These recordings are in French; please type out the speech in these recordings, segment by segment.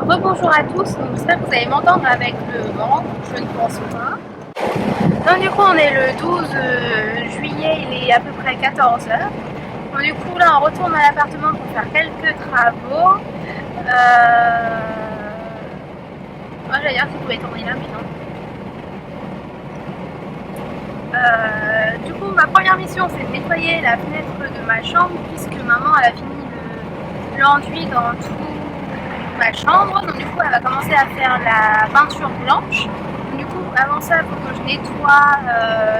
Rebonjour à tous, donc j'espère que vous allez m'entendre avec le vent, je ne pense pas. Donc du coup on est le 12 juillet, il est à peu près 14 h. Donc du coup là on retourne à l'appartement pour faire quelques travaux. Moi j'allais dire que vous pouvez tourner là mais non. Du coup ma première mission c'est de nettoyer la fenêtre de ma chambre puisque maman elle a fini l'enduit dans tout ma chambre, donc du coup elle va commencer à faire la peinture blanche. Donc, du coup avant ça il faut que je nettoie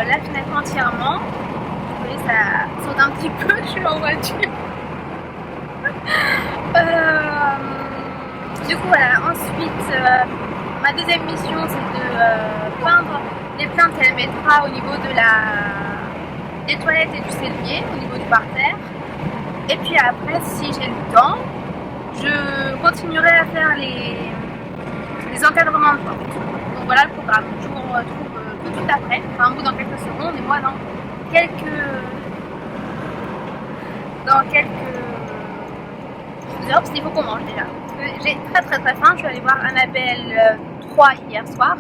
la fenêtre entièrement. Vous voyez ça saute un petit peu, je suis en voiture. Du coup voilà, ensuite ma deuxième mission c'est de peindre les plaintes qu'elle mettra au niveau des toilettes et du cellier, au niveau du parterre. Et puis après si j'ai le temps, je continuerai à faire les encadrements de porte. Donc voilà le programme. Je vous retrouve tout de suite après, enfin un bout dans quelques secondes, et moi dans quelques heures, parce qu'il faut qu'on mange déjà. J'ai très faim, je suis allée voir Annabelle 3 hier soir.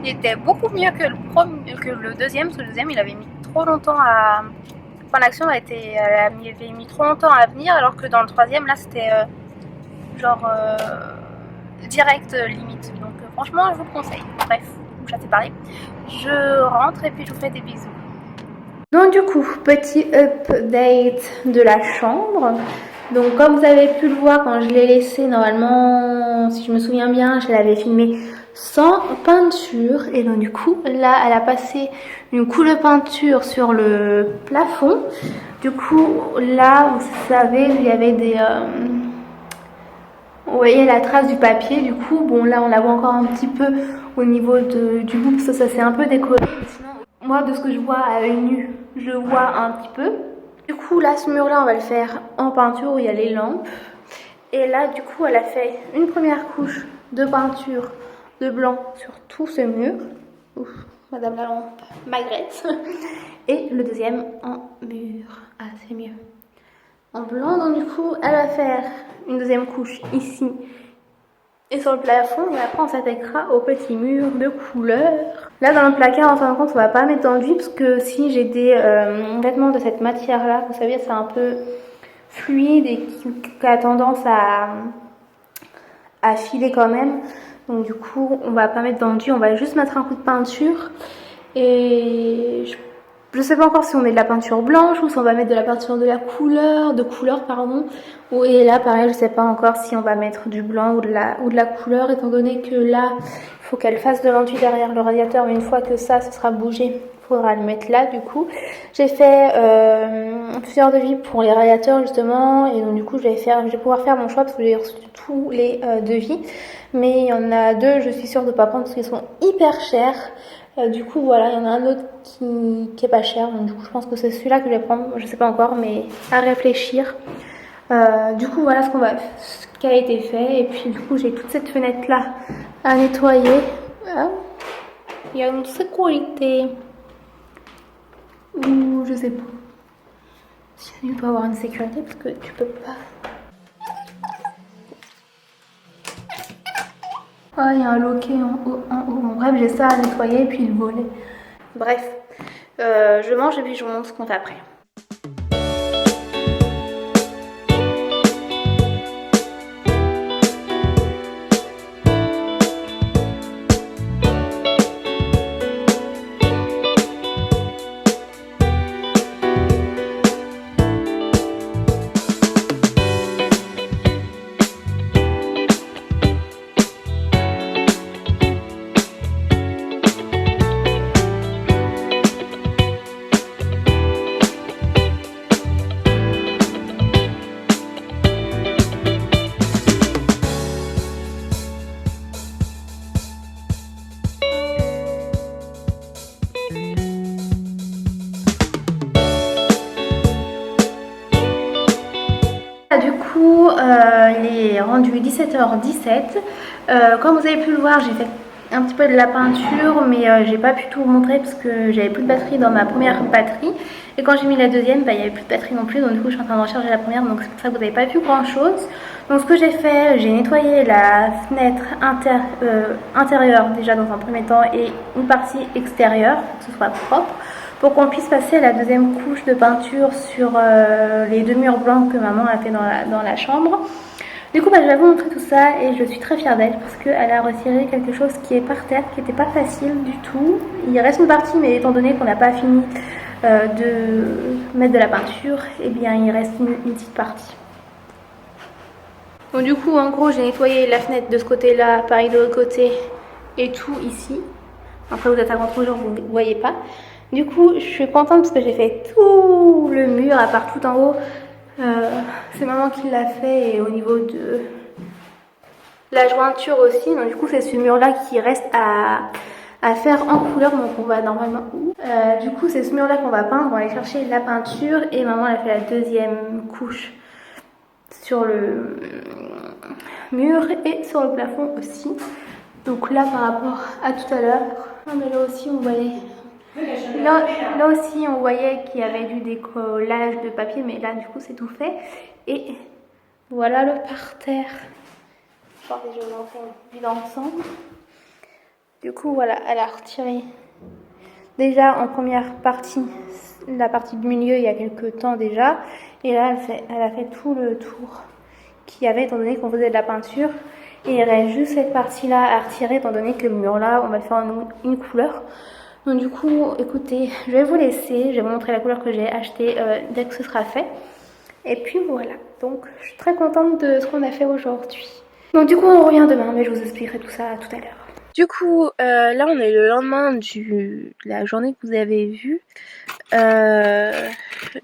Il était beaucoup mieux que le deuxième, parce que le deuxième il avait mis trop longtemps à... Enfin l'action avait mis trop longtemps à venir, alors que dans le troisième là c'était... genre direct limite. Donc franchement je vous le conseille. Bref, j'ai assez parlé. Je rentre et puis je vous fais des bisous. Donc du coup, petit update de la chambre. Donc comme vous avez pu le voir quand je l'ai laissé, normalement, si je me souviens bien, je l'avais filmé sans peinture. Et donc du coup, là, elle a passé une couche de peinture sur le plafond. Du coup, là, vous savez, il y avait des... vous voyez la trace du papier, du coup, bon là on la voit encore un petit peu au niveau du bout, parce que ça s'est un peu décollé. Sinon, moi de ce que je vois à l'œil nu, je vois un petit peu. Du coup là, ce mur là, on va le faire en peinture où il y a les lampes. Et là, du coup, elle a fait une première couche de peinture de blanc sur tout ce mur. Ouf, Madame la lampe m'agresse. Et le deuxième en mur. Ah, c'est mieux. En blanc, donc du coup elle va faire une deuxième couche ici et sur le plafond, et après on s'attaquera au petit mur de couleur. Là dans le placard, en fin de compte, on va pas mettre d'enduit parce que si j'ai des vêtements de cette matière là, vous savez, c'est un peu fluide et qui a tendance à filer quand même, donc du coup on va pas mettre d'enduit, on va juste mettre un coup de peinture. Et je sais pas encore si on met de la peinture blanche ou si on va mettre de la peinture de couleur pardon. Et là pareil, je sais pas encore si on va mettre du blanc ou de la couleur, étant donné que là il faut qu'elle fasse de l'enduit derrière le radiateur, mais une fois que ça sera bougé, il faudra le mettre là. Du coup j'ai fait plusieurs devis pour les radiateurs justement, et donc du coup je vais pouvoir faire mon choix parce que j'ai reçu tous les devis, mais il y en a deux je suis sûre de pas prendre parce qu'ils sont hyper chers. Du coup voilà, il y en a un autre qui est pas cher, donc du coup je pense que c'est celui-là que je vais prendre, je sais pas encore, mais à réfléchir. Du coup voilà ce qui a été fait, et puis du coup j'ai toute cette fenêtre là à nettoyer. Il y a une sécurité, ou je sais pas si il doit avoir une sécurité parce que tu peux pas. Ah, il y a un loquet en haut. Bon, bref, j'ai ça à nettoyer et puis le volet. Bref, je mange et puis je vous montre ce qu'on fait après. Du coup, il est rendu 17h17. Comme vous avez pu le voir, j'ai fait un petit peu de la peinture, mais j'ai pas pu tout vous montrer parce que j'avais plus de batterie dans ma première batterie. Et quand j'ai mis la deuxième, bah, il n'y avait plus de batterie non plus, donc du coup je suis en train de recharger la première, donc c'est pour ça que vous n'avez pas vu grand chose. Donc ce que j'ai fait, j'ai nettoyé la fenêtre intérieure déjà dans un premier temps et une partie extérieure pour que ce soit propre, pour qu'on puisse passer la deuxième couche de peinture sur les deux murs blancs que maman a fait dans la chambre. Du coup, bah, je vais vous montrer tout ça et je suis très fière d'elle parce qu'elle a retiré quelque chose qui est par terre, qui n'était pas facile du tout. Il reste une partie, mais étant donné qu'on n'a pas fini de mettre de la peinture, et eh bien il reste une petite partie. Donc du coup, en gros, j'ai nettoyé la fenêtre de ce côté-là, pareil de l'autre côté et tout ici. Après, vous êtes à contre-jour, vous ne voyez pas. Du coup, je suis contente parce que j'ai fait tout le mur, à part tout en haut. C'est maman qui l'a fait et au niveau de la jointure aussi. Donc du coup, c'est ce mur-là qui reste à faire en couleur. Donc on va normalement... du coup, c'est ce mur-là qu'on va peindre. On va aller chercher la peinture et maman elle a fait la deuxième couche sur le mur et sur le plafond aussi. Donc là, par rapport à tout à l'heure, mais là aussi on voyait... Là aussi on voyait qu'il y avait du décollage de papier, mais là du coup c'est tout fait. Et voilà le parterre. Attendez, je vais vous montrer une vue d'ensemble. Du coup voilà, elle a retiré déjà en première partie la partie du milieu il y a quelques temps déjà. Et là elle a fait tout le tour qu'il y avait étant donné qu'on faisait de la peinture. Et il reste juste cette partie là à retirer étant donné que le mur là on va le faire en une couleur. Donc du coup, écoutez, je vais vous laisser, je vais vous montrer la couleur que j'ai achetée dès que ce sera fait. Et puis voilà, donc je suis très contente de ce qu'on a fait aujourd'hui. Donc du coup, on revient demain, mais je vous expliquerai tout ça tout à l'heure. Du coup, là on est le lendemain de la journée que vous avez vue.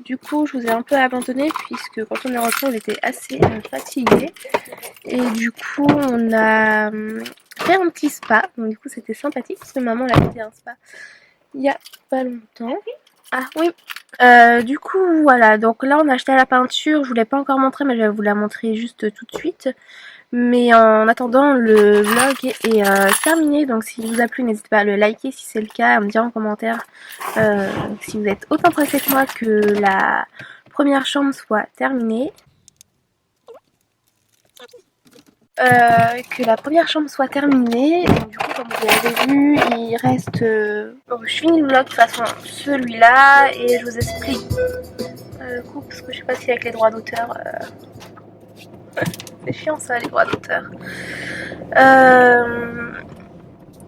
Du coup, je vous ai un peu abandonné puisque quand on est rentré, on était assez fatigué. Et du coup, on a fait un petit spa. Donc du coup, c'était sympathique parce que maman l'a fait un spa il y a pas longtemps. Ah oui. Du coup, voilà. Donc là, on a acheté la peinture. Je vous l'ai pas encore montré, mais je vais vous la montrer juste tout de suite. Mais en attendant, le vlog est terminé. Donc s'il vous a plu, n'hésitez pas à le liker si c'est le cas, à me dire en commentaire si vous êtes autant pressé que moi que la première chambre soit terminée. Que la première chambre soit terminée. Et du coup, comme vous l'avez vu, il reste... Bon, je finis le vlog de toute façon, celui-là, et je vous explique. Coupe, parce que je sais pas si avec les droits d'auteur... C'est chiant ça, les droits d'auteur.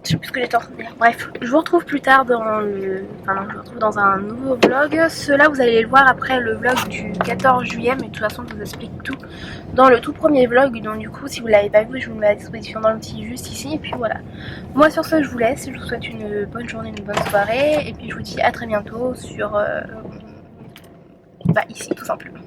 Je sais plus ce que j'étais en train de dire. Bref, je vous retrouve plus tard dans le... Enfin non, je vous retrouve dans un nouveau vlog. Ceux-là, vous allez le voir après le vlog du 14 juillet. Mais de toute façon, je vous explique tout dans le tout premier vlog. Donc du coup, si vous l'avez pas vu, je vous le mets à disposition dans le petit juste ici. Et puis voilà. Moi sur ce, je vous laisse. Je vous souhaite une bonne journée, une bonne soirée. Et puis je vous dis à très bientôt sur... ici, tout simplement.